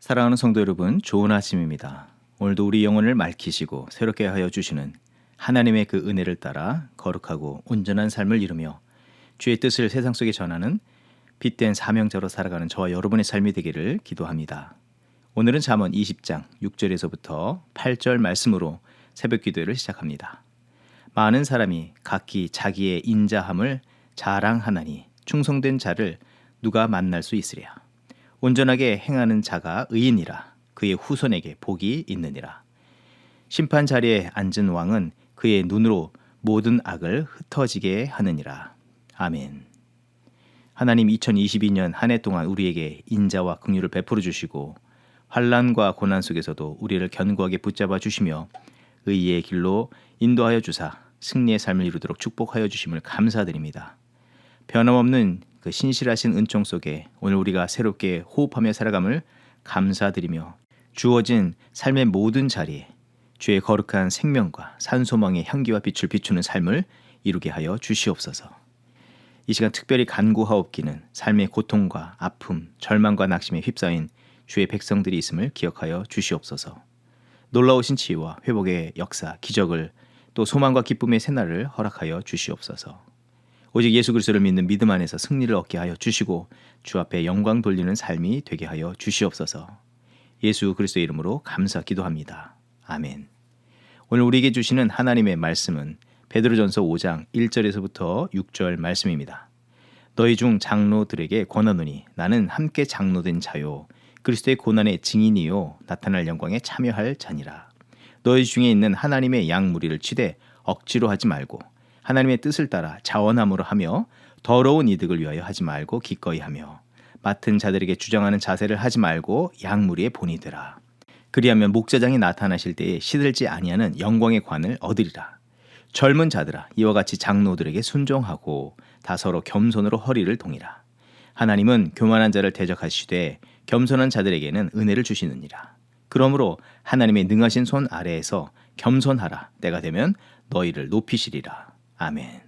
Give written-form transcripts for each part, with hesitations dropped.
사랑하는 성도 여러분, 좋은 아침입니다. 오늘도 우리 영혼을 맑히시고 새롭게 하여 주시는 하나님의 그 은혜를 따라 거룩하고 온전한 삶을 이루며 주의 뜻을 세상 속에 전하는 빛된 사명자로 살아가는 저와 여러분의 삶이 되기를 기도합니다. 오늘은 잠언 20장 6절에서부터 8절 말씀으로 새벽 기도를 시작합니다. 많은 사람이 각기 자기의 인자함을 자랑하나니 충성된 자를 누가 만날 수 있으랴. 온전하게 행하는 자가 의인이라. 그의 후손에게 복이 있느니라. 심판 자리에 앉은 왕은 그의 눈으로 모든 악을 흩어지게 하느니라. 아멘. 하나님 2022년 한 해 동안 우리에게 인자와 긍휼을 베풀어 주시고 환난과 고난 속에서도 우리를 견고하게 붙잡아 주시며 의의 길로 인도하여 주사 승리의 삶을 이루도록 축복하여 주심을 감사드립니다. 변함없는 그 신실하신 은총 속에 오늘 우리가 새롭게 호흡하며 살아감을 감사드리며 주어진 삶의 모든 자리에 주의 거룩한 생명과 산소망의 향기와 빛을 비추는 삶을 이루게 하여 주시옵소서. 이 시간 특별히 간구하옵기는 삶의 고통과 아픔, 절망과 낙심에 휩싸인 주의 백성들이 있음을 기억하여 주시옵소서. 놀라우신 치유와 회복의 역사, 기적을 또 소망과 기쁨의 새날을 허락하여 주시옵소서. 오직 예수 그리스도를 믿는 믿음 안에서 승리를 얻게 하여 주시고 주 앞에 영광 돌리는 삶이 되게 하여 주시옵소서. 예수 그리스도의 이름으로 감사 기도합니다. 아멘. 오늘 우리에게 주시는 하나님의 말씀은 베드로전서 5장 1절에서부터 6절 말씀입니다. 너희 중 장로들에게 권하노니 나는 함께 장로된 자요 그리스도의 고난의 증인이요 나타날 영광에 참여할 자니라. 너희 중에 있는 하나님의 양 무리를 치되 억지로 하지 말고 하나님의 뜻을 따라 자원함으로 하며 더러운 이득을 위하여 하지 말고 기꺼이 하며 맡은 자들에게 주장하는 자세를 하지 말고 양 무리의 본이 되라. 그리하면 목자장이 나타나실 때에 시들지 아니하는 영광의 관을 얻으리라. 젊은 자들아 이와 같이 장로들에게 순종하고 다 서로 겸손으로 허리를 동이라. 하나님은 교만한 자를 대적하시되 겸손한 자들에게는 은혜를 주시느니라. 그러므로 하나님의 능하신 손 아래에서 겸손하라. 때가 되면 너희를 높이시리라. 아멘.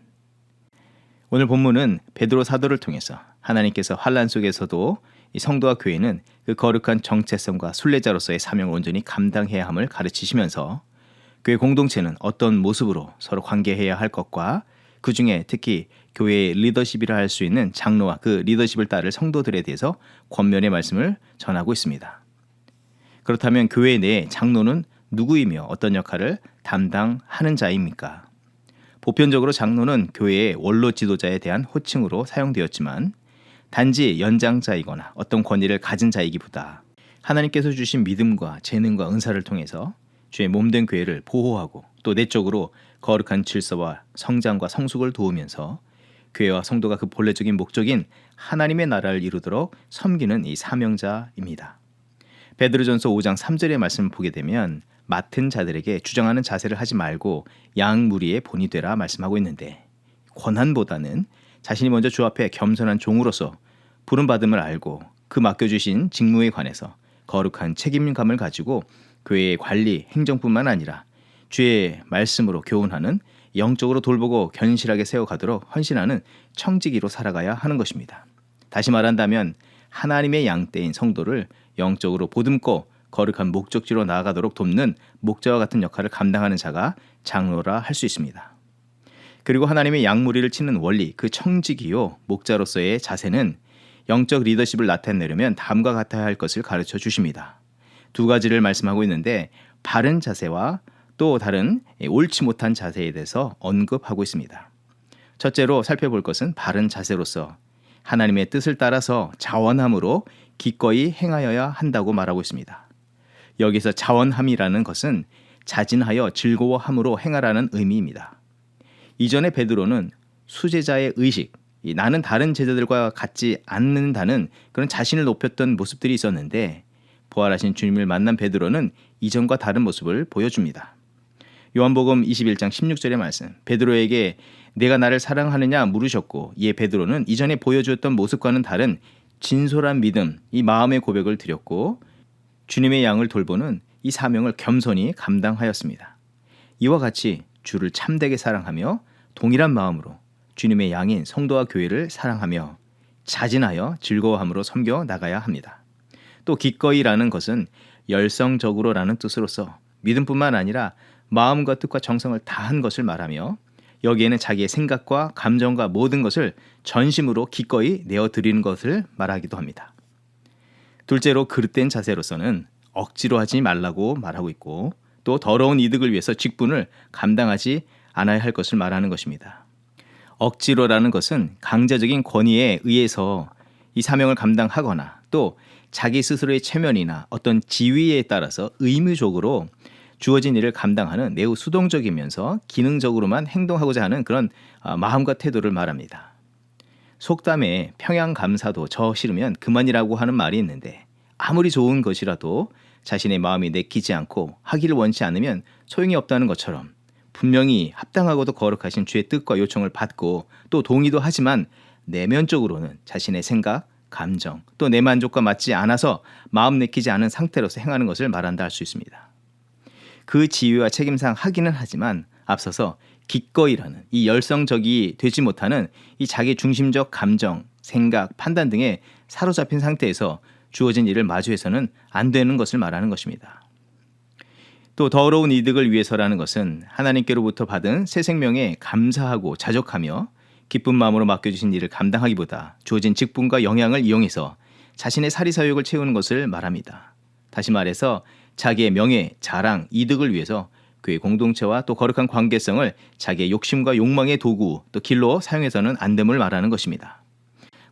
오늘 본문은 베드로 사도를 통해서 하나님께서 환난 속에서도 이 성도와 교회는 그 거룩한 정체성과 순례자로서의 사명을 온전히 감당해야 함을 가르치시면서 교회 공동체는 어떤 모습으로 서로 관계해야 할 것과 그 중에 특히 교회의 리더십이라 할 수 있는 장로와 그 리더십을 따를 성도들에 대해서 권면의 말씀을 전하고 있습니다. 그렇다면 교회 내에 장로는 누구이며 어떤 역할을 담당하는 자입니까? 보편적으로 장로는 교회의 원로 지도자에 대한 호칭으로 사용되었지만 단지 연장자이거나 어떤 권위를 가진 자이기보다 하나님께서 주신 믿음과 재능과 은사를 통해서 주의 몸된 교회를 보호하고 또 내적으로 거룩한 질서와 성장과 성숙을 도우면서 교회와 성도가 그 본래적인 목적인 하나님의 나라를 이루도록 섬기는 이 사명자입니다. 베드로전서 5장 3절의 말씀을 보게 되면 맡은 자들에게 주장하는 자세를 하지 말고 양 무리의 본이 되라 말씀하고 있는데 권한보다는 자신이 먼저 주 앞에 겸손한 종으로서 부름받음을 알고 그 맡겨주신 직무에 관해서 거룩한 책임감을 가지고 교회의 관리, 행정뿐만 아니라 주의 말씀으로 교훈하는 영적으로 돌보고 견실하게 세워가도록 헌신하는 청지기로 살아가야 하는 것입니다. 다시 말한다면 하나님의 양떼인 성도를 영적으로 보듬고 거룩한 목적지로 나아가도록 돕는 목자와 같은 역할을 감당하는 자가 장로라 할 수 있습니다. 그리고 하나님의 양무리를 치는 원리, 그 청지기요 목자로서의 자세는 영적 리더십을 나타내려면 다음과 같아야 할 것을 가르쳐 주십니다. 두 가지를 말씀하고 있는데 바른 자세와 또 다른 옳지 못한 자세에 대해서 언급하고 있습니다. 첫째로 살펴볼 것은 바른 자세로서 하나님의 뜻을 따라서 자원함으로 기꺼이 행하여야 한다고 말하고 있습니다. 여기서 자원함이라는 것은 자진하여 즐거워함으로 행하라는 의미입니다. 이전에 베드로는 수제자의 의식, 나는 다른 제자들과 같지 않는다는 그런 자신을 높였던 모습들이 있었는데 부활하신 주님을 만난 베드로는 이전과 다른 모습을 보여줍니다. 요한복음 21장 16절의 말씀, 베드로에게 내가 나를 사랑하느냐 물으셨고 이에 베드로는 이전에 보여주었던 모습과는 다른 진솔한 믿음, 이 마음의 고백을 드렸고 주님의 양을 돌보는 이 사명을 겸손히 감당하였습니다. 이와 같이 주를 참되게 사랑하며 동일한 마음으로 주님의 양인 성도와 교회를 사랑하며 자진하여 즐거워함으로 섬겨 나가야 합니다. 또 기꺼이라는 것은 열성적으로라는 뜻으로서 믿음뿐만 아니라 마음과 뜻과 정성을 다한 것을 말하며 여기에는 자기의 생각과 감정과 모든 것을 전심으로 기꺼이 내어드리는 것을 말하기도 합니다. 둘째로 그릇된 자세로서는 억지로 하지 말라고 말하고 있고 또 더러운 이득을 위해서 직분을 감당하지 않아야 할 것을 말하는 것입니다. 억지로라는 것은 강제적인 권위에 의해서 이 사명을 감당하거나 또 자기 스스로의 체면이나 어떤 지위에 따라서 의무적으로 주어진 일을 감당하는 매우 수동적이면서 기능적으로만 행동하고자 하는 그런 마음과 태도를 말합니다. 속담에 평양감사도 저 싫으면 그만이라고 하는 말이 있는데 아무리 좋은 것이라도 자신의 마음이 내키지 않고 하기를 원치 않으면 소용이 없다는 것처럼 분명히 합당하고도 거룩하신 주의 뜻과 요청을 받고 또 동의도 하지만 내면적으로는 자신의 생각, 감정, 또 내 만족과 맞지 않아서 마음 내키지 않은 상태로서 행하는 것을 말한다 할 수 있습니다. 그 지위와 책임상 하기는 하지만 앞서서 기꺼이라는 이 열성적이 되지 못하는 이 자기 중심적 감정, 생각, 판단 등에 사로잡힌 상태에서 주어진 일을 마주해서는 안 되는 것을 말하는 것입니다. 또 더러운 이득을 위해서라는 것은 하나님께로부터 받은 새 생명에 감사하고 자족하며 기쁜 마음으로 맡겨주신 일을 감당하기보다 주어진 직분과 영향을 이용해서 자신의 사리사욕을 채우는 것을 말합니다. 다시 말해서 자기의 명예, 자랑, 이득을 위해서 교회 공동체와 또 거룩한 관계성을 자기의 욕심과 욕망의 도구, 또 길로 사용해서는 안 됨을 말하는 것입니다.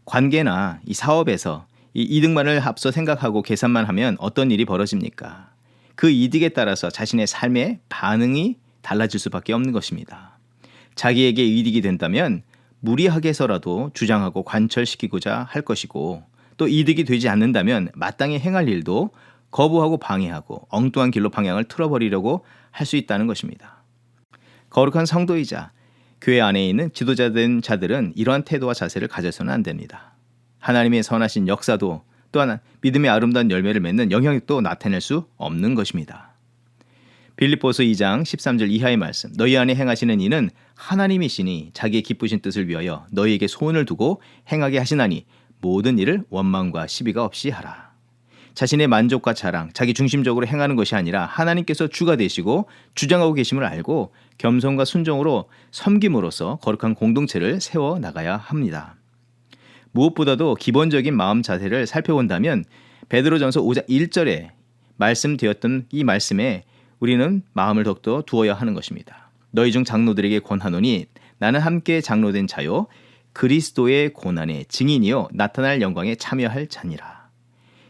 관계나 이 사업에서 이 이득만을 앞서 생각하고 계산만 하면 어떤 일이 벌어집니까? 그 이득에 따라서 자신의 삶의 반응이 달라질 수밖에 없는 것입니다. 자기에게 이득이 된다면 무리하게 해서라도 주장하고 관철시키고자 할 것이고 또 이득이 되지 않는다면 마땅히 행할 일도 거부하고 방해하고 엉뚱한 길로 방향을 틀어버리려고 할 수 있다는 것입니다. 거룩한 성도이자 교회 안에 있는 지도자된 자들은 이러한 태도와 자세를 가져서는 안 됩니다. 하나님의 선하신 역사도 또한 믿음의 아름다운 열매를 맺는 영향력도 나타낼 수 없는 것입니다. 빌립보서 2장 13절 이하의 말씀, 너희 안에 행하시는 이는 하나님이시니 자기의 기쁘신 뜻을 위하여 너희에게 소원을 두고 행하게 하시나니 모든 일을 원망과 시비가 없이 하라. 자신의 만족과 자랑, 자기 중심적으로 행하는 것이 아니라 하나님께서 주가 되시고 주장하고 계심을 알고 겸손과 순종으로 섬김으로써 거룩한 공동체를 세워나가야 합니다. 무엇보다도 기본적인 마음 자세를 살펴본다면 베드로전서 5장 1절에 말씀되었던 이 말씀에 우리는 마음을 더욱더 두어야 하는 것입니다. 너희 중 장로들에게 권하노니 나는 함께 장로된 자요 그리스도의 고난의 증인이요 나타날 영광에 참여할 자니라.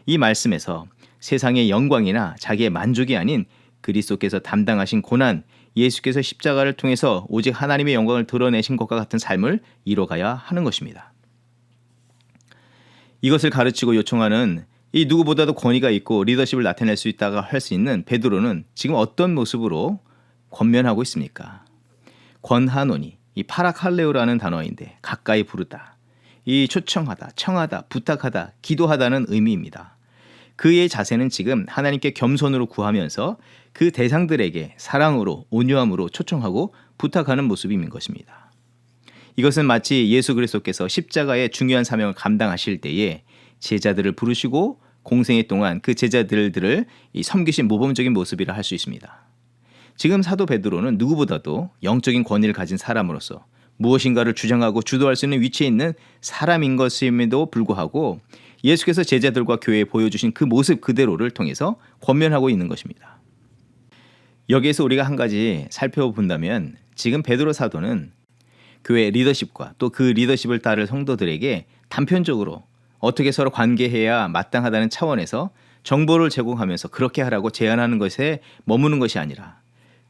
이 말씀에서 세상의 영광이나 자기의 만족이 아닌 그리스도께서 담당하신 고난, 예수께서 십자가를 통해서 오직 하나님의 영광을 드러내신 것과 같은 삶을 이뤄가야 하는 것입니다. 이것을 가르치고 요청하는 이 누구보다도 권위가 있고 리더십을 나타낼 수 있다고 할 수 있는 베드로는 지금 어떤 모습으로 권면하고 있습니까? 권하노니, 이 파라칼레오라는 단어인데 가까이 부르다, 이 초청하다, 청하다, 부탁하다, 기도하다는 의미입니다. 그의 자세는 지금 하나님께 겸손으로 구하면서 그 대상들에게 사랑으로 온유함으로 초청하고 부탁하는 모습인 것입니다. 이것은 마치 예수 그리스도께서 십자가의 중요한 사명을 감당하실 때에 제자들을 부르시고 공생애 동안 그 제자들을 섬기신 모범적인 모습이라 할 수 있습니다. 지금 사도 베드로는 누구보다도 영적인 권위를 가진 사람으로서 무엇인가를 주장하고 주도할 수 있는 위치에 있는 사람인 것임에도 불구하고 예수께서 제자들과 교회에 보여주신 그 모습 그대로를 통해서 권면하고 있는 것입니다. 여기에서 우리가 한 가지 살펴본다면 지금 베드로 사도는 교회 리더십과 또 그 리더십을 따를 성도들에게 단편적으로 어떻게 서로 관계해야 마땅하다는 차원에서 정보를 제공하면서 그렇게 하라고 제안하는 것에 머무는 것이 아니라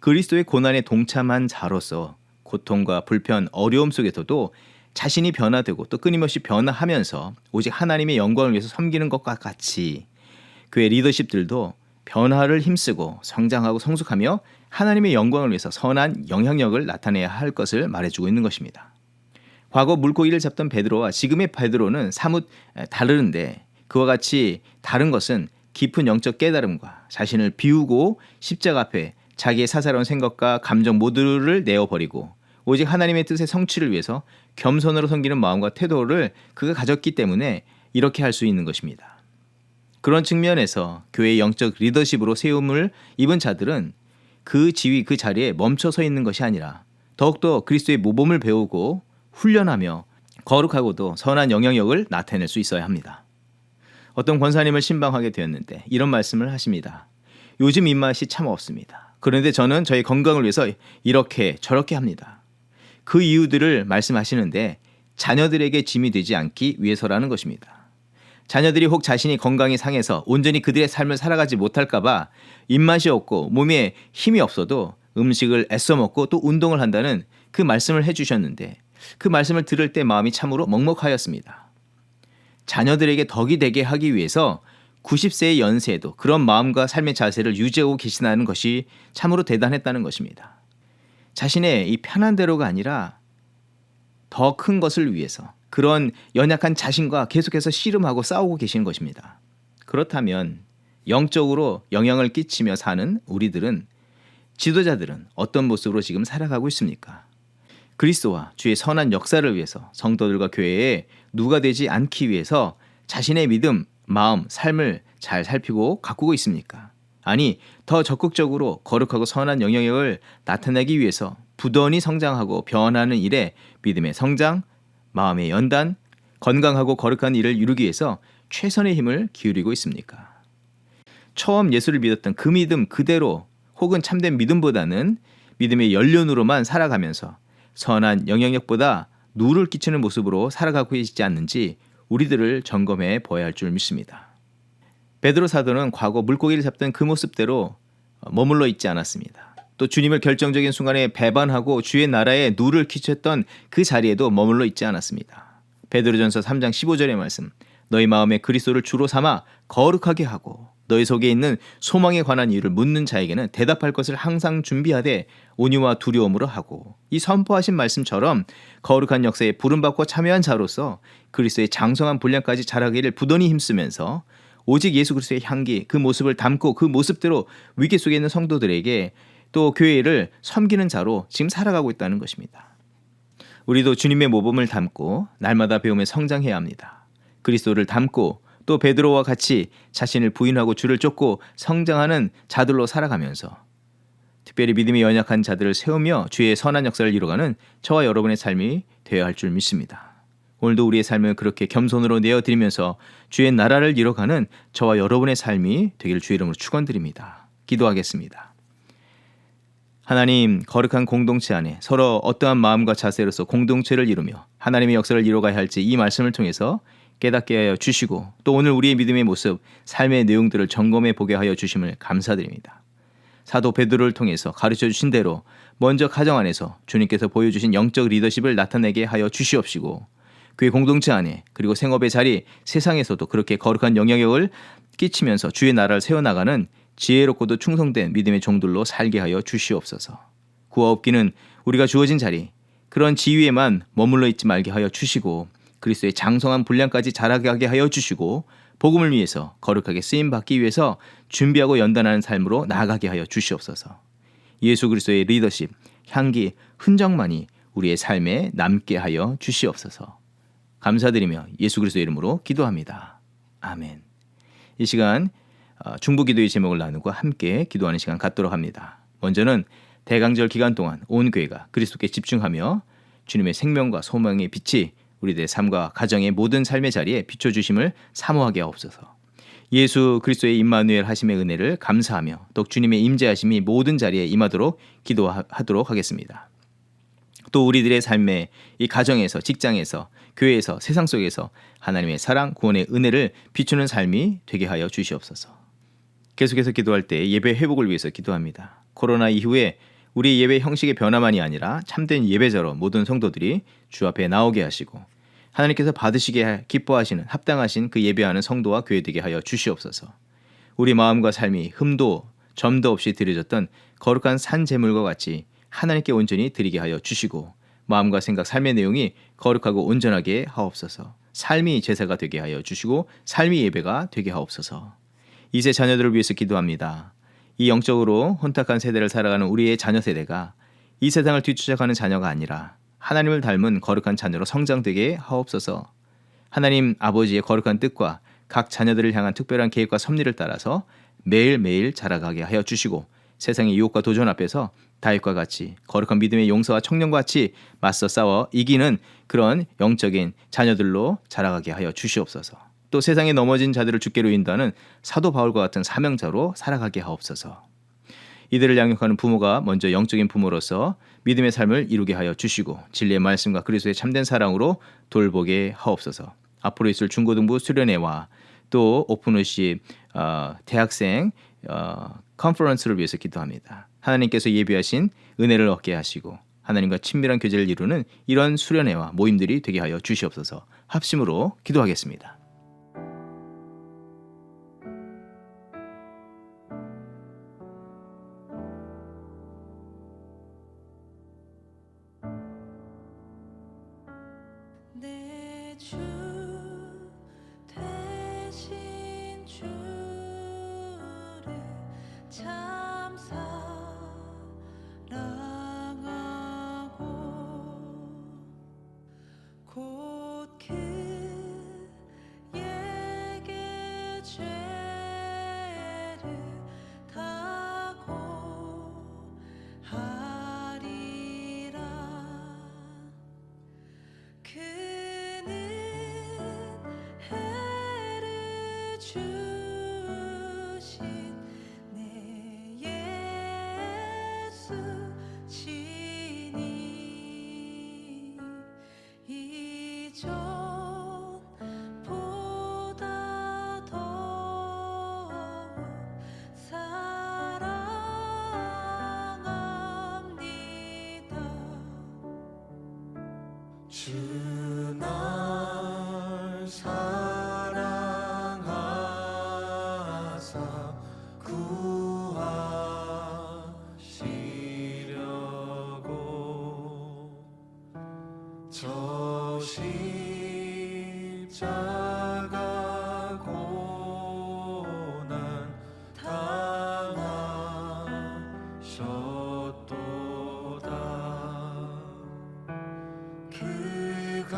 그리스도의 고난에 동참한 자로서 고통과 불편, 어려움 속에서도 자신이 변화되고 또 끊임없이 변화하면서 오직 하나님의 영광을 위해서 섬기는 것과 같이 교회 리더십들도 변화를 힘쓰고 성장하고 성숙하며 하나님의 영광을 위해서 선한 영향력을 나타내야 할 것을 말해주고 있는 것입니다. 과거 물고기를 잡던 베드로와 지금의 베드로는 사뭇 다르는데 그와 같이 다른 것은 깊은 영적 깨달음과 자신을 비우고 십자가 앞에 자기의 사사로운 생각과 감정 모두를 내어버리고 오직 하나님의 뜻의 성취를 위해서 겸손으로 섬기는 마음과 태도를 그가 가졌기 때문에 이렇게 할 수 있는 것입니다. 그런 측면에서 교회의 영적 리더십으로 세움을 입은 자들은 그 지위 그 자리에 멈춰 서 있는 것이 아니라 더욱더 그리스도의 모범을 배우고 훈련하며 거룩하고도 선한 영향력을 나타낼 수 있어야 합니다. 어떤 권사님을 신방하게 되었는데 이런 말씀을 하십니다. 요즘 입맛이 참 없습니다. 그런데 저는 저희 건강을 위해서 이렇게 저렇게 합니다. 그 이유들을 말씀하시는데 자녀들에게 짐이 되지 않기 위해서라는 것입니다. 자녀들이 혹 자신이 건강이 상해서 온전히 그들의 삶을 살아가지 못할까 봐 입맛이 없고 몸에 힘이 없어도 음식을 애써 먹고 또 운동을 한다는 그 말씀을 해주셨는데 그 말씀을 들을 때 마음이 참으로 먹먹하였습니다. 자녀들에게 덕이 되게 하기 위해서 90세의 연세에도 그런 마음과 삶의 자세를 유지하고 계시다는 것이 참으로 대단했다는 것입니다. 자신의 이 편한 대로가 아니라 더 큰 것을 위해서 그런 연약한 자신과 계속해서 씨름하고 싸우고 계시는 것입니다. 그렇다면 영적으로 영향을 끼치며 사는 우리들은 지도자들은 어떤 모습으로 지금 살아가고 있습니까? 그리스도와 주의 선한 역사를 위해서 성도들과 교회에 누가 되지 않기 위해서 자신의 믿음, 마음, 삶을 잘 살피고 가꾸고 있습니까? 아니, 더 적극적으로 거룩하고 선한 영향력을 나타내기 위해서 부단히 성장하고 변하는 일에 믿음의 성장, 마음의 연단, 건강하고 거룩한 일을 이루기 위해서 최선의 힘을 기울이고 있습니까? 처음 예수를 믿었던 그 믿음 그대로 혹은 참된 믿음보다는 믿음의 연륜으로만 살아가면서 선한 영향력보다 누를 끼치는 모습으로 살아가고 있지 않는지 우리들을 점검해 보아야 할 줄 믿습니다. 베드로 사도는 과거 물고기를 잡던 그 모습대로 머물러 있지 않았습니다. 또 주님을 결정적인 순간에 배반하고 주의 나라에 누를 끼쳤던 그 자리에도 머물러 있지 않았습니다. 베드로전서 3장 15절의 말씀, 너희 마음에 그리스도를 주로 삼아 거룩하게 하고 너희 속에 있는 소망에 관한 이유를 묻는 자에게는 대답할 것을 항상 준비하되 온유와 두려움으로 하고, 이 선포하신 말씀처럼 거룩한 역사에 부름받고 참여한 자로서 그리스도의 장성한 분량까지 자라기를 부단히 힘쓰면서 오직 예수 그리스도의 향기, 그 모습을 담고 그 모습대로 위기 속에 있는 성도들에게 또 교회를 섬기는 자로 지금 살아가고 있다는 것입니다. 우리도 주님의 모범을 담고 날마다 배우며 성장해야 합니다. 그리스도를 담고 또 베드로와 같이 자신을 부인하고 주를 쫓고 성장하는 자들로 살아가면서 특별히 믿음이 연약한 자들을 세우며 주의 선한 역사를 이루어가는 저와 여러분의 삶이 되어야 할 줄 믿습니다. 오늘도 우리의 삶을 그렇게 겸손으로 내어드리면서 주의 나라를 이뤄가는 저와 여러분의 삶이 되길 주의 이름으로 축원드립니다. 기도하겠습니다. 하나님, 거룩한 공동체 안에 서로 어떠한 마음과 자세로서 공동체를 이루며 하나님의 역사를 이루어가야 할지 이 말씀을 통해서 깨닫게 하여 주시고 또 오늘 우리의 믿음의 모습, 삶의 내용들을 점검해 보게 하여 주심을 감사드립니다. 사도 베드로를 통해서 가르쳐 주신 대로 먼저 가정 안에서 주님께서 보여주신 영적 리더십을 나타내게 하여 주시옵시고 그의 공동체 안에 그리고 생업의 자리, 세상에서도 그렇게 거룩한 영향력을 끼치면서 주의 나라를 세워나가는 지혜롭고도 충성된 믿음의 종들로 살게 하여 주시옵소서. 구하 없기는 우리가 주어진 자리, 그런 지위에만 머물러 있지 말게 하여 주시고 그리스도의 장성한 분량까지 자라게 하여 주시고 복음을 위해서 거룩하게 쓰임받기 위해서 준비하고 연단하는 삶으로 나아가게 하여 주시옵소서. 예수 그리스도의 리더십, 향기, 흔적만이 우리의 삶에 남게 하여 주시옵소서. 감사드리며 예수 그리스도의 이름으로 기도합니다. 아멘. 이 시간 중보기도의 제목을 나누고 함께 기도하는 시간 갖도록 합니다. 먼저는 대강절 기간 동안 온 교회가 그리스도께 집중하며 주님의 생명과 소망의 빛이 우리들의 삶과 가정의 모든 삶의 자리에 비춰주심을 사모하게 하옵소서. 예수 그리스도의 임마누엘 하심의 은혜를 감사하며 또 주님의 임재하심이 모든 자리에 임하도록 기도하도록 하겠습니다. 또 우리들의 삶의 이 가정에서, 직장에서, 교회에서, 세상 속에서 하나님의 사랑, 구원의 은혜를 비추는 삶이 되게 하여 주시옵소서. 계속해서 기도할 때 예배 회복을 위해서 기도합니다. 코로나 이후에 우리 예배 형식의 변화만이 아니라 참된 예배자로 모든 성도들이 주 앞에 나오게 하시고 하나님께서 받으시게 기뻐하시는 합당하신 그 예배하는 성도와 교회 되게 하여 주시옵소서. 우리 마음과 삶이 흠도 점도 없이 드려졌던 거룩한 산 제물과 같이 하나님께 온전히 드리게 하여 주시고 마음과 생각, 삶의 내용이 거룩하고 온전하게 하옵소서. 삶이 제사가 되게 하여 주시고 삶이 예배가 되게 하옵소서. 이세 자녀들을 위해서 기도합니다. 이 영적으로 혼탁한 세대를 살아가는 우리의 자녀 세대가 이 세상을 뒤쫓아가는 자녀가 아니라 하나님을 닮은 거룩한 자녀로 성장되게 하옵소서. 하나님 아버지의 거룩한 뜻과 각 자녀들을 향한 특별한 계획과 섭리를 따라서 매일매일 자라가게 하여 주시고 세상의 유혹과 도전 앞에서 다윗과 같이 거룩한 믿음의 용사와 청년과 같이 맞서 싸워 이기는 그런 영적인 자녀들로 자라가게 하여 주시옵소서. 또 세상에 넘어진 자들을 주께로 인도하는 사도 바울과 같은 사명자로 살아가게 하옵소서. 이들을 양육하는 부모가 먼저 영적인 부모로서 믿음의 삶을 이루게 하여 주시고 진리의 말씀과 그리스도의 참된 사랑으로 돌보게 하옵소서. 앞으로 있을 중고등부 수련회와 또 오픈홀십 대학생 컨퍼런스를 위해서 기도합니다. 하나님께서 예비하신 은혜를 얻게 하시고 하나님과 친밀한 교제를 이루는 이런 수련회와 모임들이 되게 하여 주시옵소서. 합심으로 기도하겠습니다. 내 주 대신 주를 참 사랑하고 곧 그에게 죄를 각오하리라. 그는 해를 주신 내 예수 시니 이전보다 더욱 사랑합니다. 주 날 사랑하사 구하시려고 저 십자가 고난 당하셨도다. 그가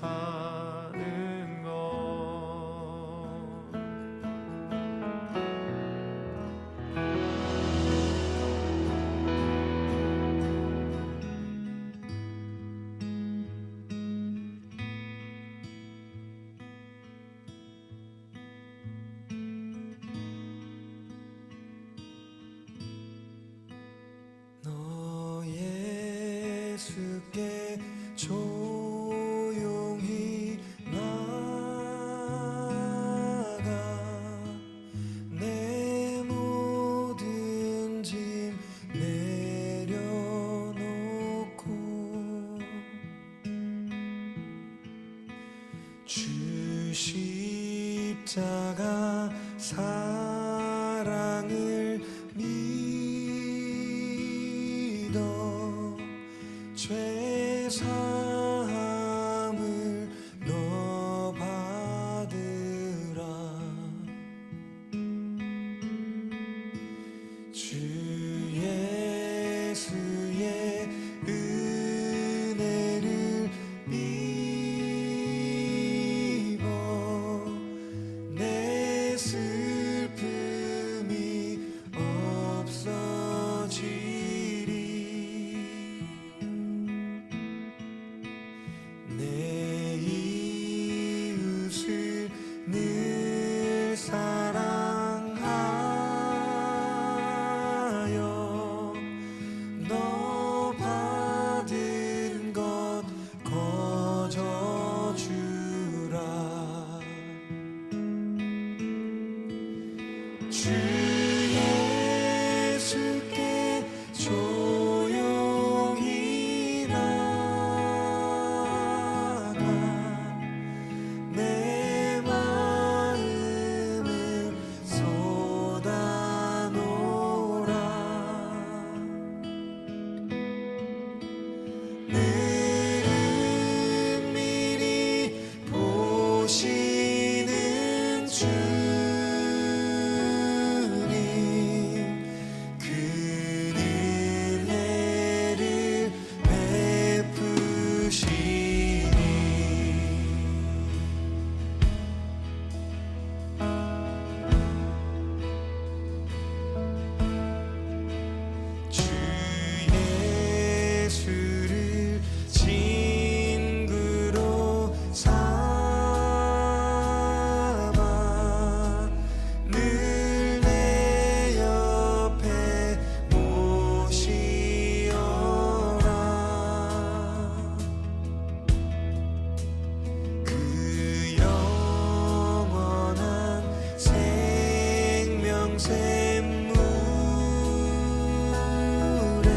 사는 것 너 예수께 조용히 나가 내 모든 짐 내려놓고 주 십자가 사랑을 믿어 죄 사함을 너 받으라 주 예수의 은혜를 입어 내 슬픔이 없어지리 내 이웃을 늘 사랑하여 너 받은 것 거저 주라 주 예수께 조용히 나가 내 마음을 쏟아놓으라 늘 은밀히 보시는 주님 그 은혜를 베푸시니 주 예수를 친구로 삼아 늘 내 옆에 모시어라 그 영원한 생명샘물에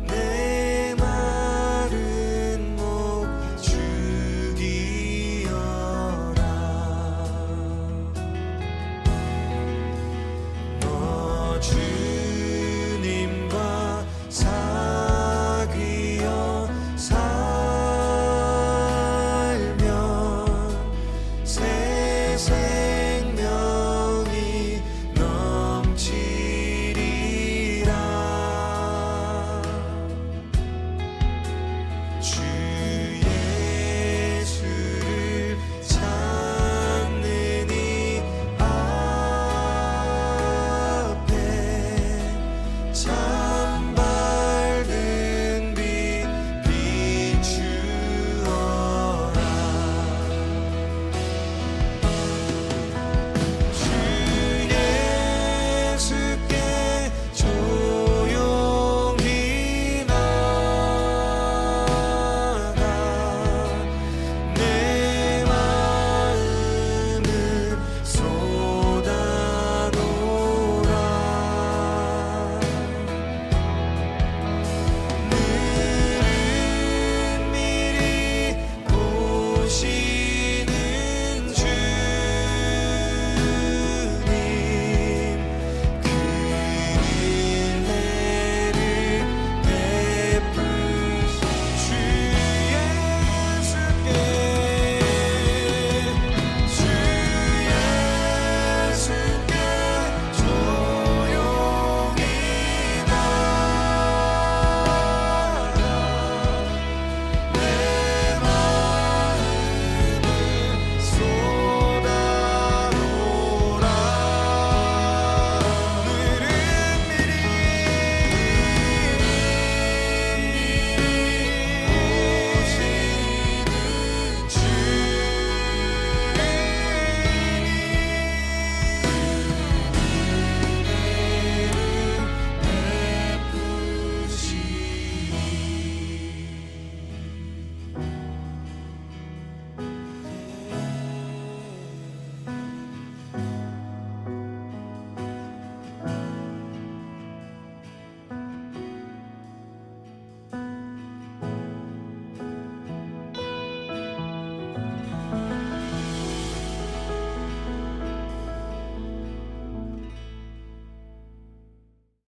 내 마른 목 죽이어라 너 주님과 사귀어 살면 새 생명이 넘치리라 주